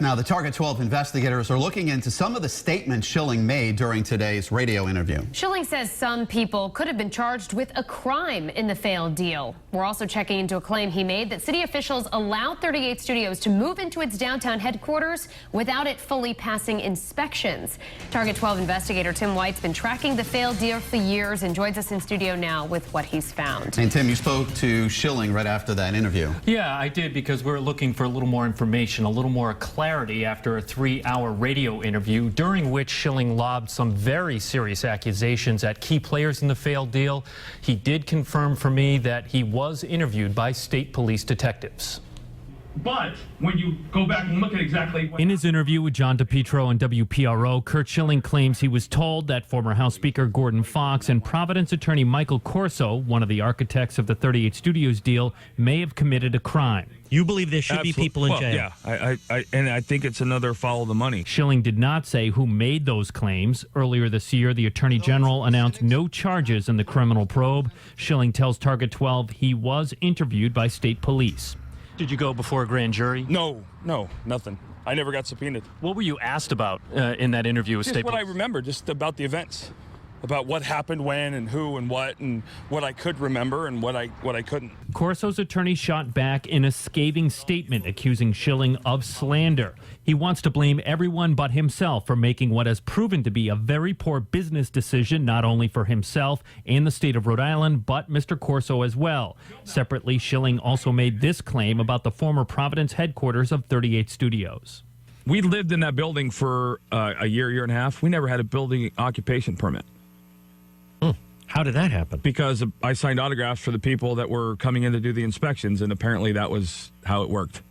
Now, the Target 12 investigators are looking into some of the statements Schilling made during today's radio interview. Schilling says some people could have been charged with a crime in the failed deal. We're also checking into a claim he made that city officials allowed 38 Studios to move into its downtown headquarters without it fully passing inspections. Target 12 investigator Tim White's been tracking the failed deal for years and joins us in studio now with what he's found. And Tim, you spoke to Schilling right after that interview. Yeah, I did, because we're looking for a little more information, a little more clarity after a 3-hour radio interview during which Schilling lobbed some very serious accusations at key players in the failed deal. He did confirm for me that he was interviewed by state police detectives. But when you go back and look at exactly what... In his interview with John DePietro and WPRO, Kurt Schilling claims he was told that former House Speaker Gordon Fox and Providence attorney Michael Corso, one of the architects of the 38 Studios deal, may have committed a crime. You believe there should be people in jail? Yeah, I think it's another follow the money. Schilling did not say who made those claims. Earlier this year, the Attorney General announced no charges in the criminal probe. Schilling tells Target 12 he was interviewed by state police. Did you go before a grand jury? No, nothing. I never got subpoenaed. What were you asked about in that interview with Just state what police? I remember, just about the events, about what happened when and who and what I could remember and what I couldn't. Corso's attorney shot back in a scathing statement accusing Schilling of slander. He wants to blame everyone but himself for making what has proven to be a very poor business decision, not only for himself and the state of Rhode Island, but Mr. Corso as well. Separately, Schilling also made this claim about the former Providence headquarters of 38 Studios. We lived in that building for a year and a half. We never had a building occupation permit. How did that happen? Because I signed autographs for the people that were coming in to do the inspections, and apparently that was how it worked.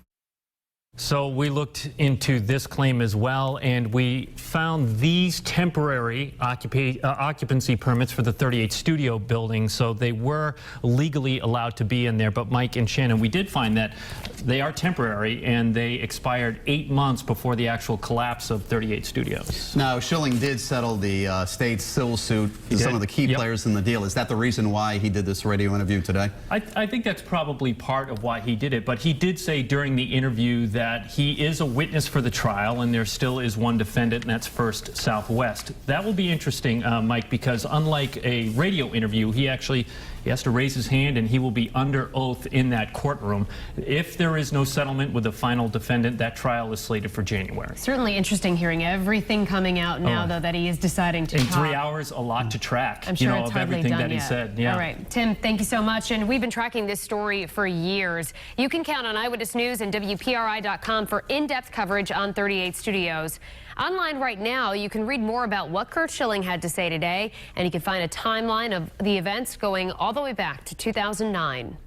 So we looked into this claim as well, and we found these temporary occupancy permits for the 38 Studio building, so they were legally allowed to be in there. But Mike and Shannon, we did find that they are temporary, and they expired 8 months before the actual collapse of 38 Studios. Now, Schilling did settle the state civil suit to some of the key players in the deal. Is that the reason why he did this radio interview today? I think that's probably part of why he did it, but he did say during the interview that he is a witness for the trial, and there still is one defendant, and that's First Southwest. That will be interesting, Mike, because unlike a radio interview, he has to raise his hand, and he will be under oath in that courtroom. If there is no settlement with the final defendant, that trial is slated for January. Certainly interesting hearing everything coming out now, though, that he is deciding to In talk. 3 hours, a lot to track. I'm sure it's of hardly everything done that he yet. said. Yeah. All right, Tim, thank you so much. And we've been tracking this story for years. You can count on Eyewitness News and WPRI.com for in-depth coverage on 38 Studios. Online right now, you can read more about what Kurt Schilling had to say today, and you can find a timeline of the events going all the way back to 2009.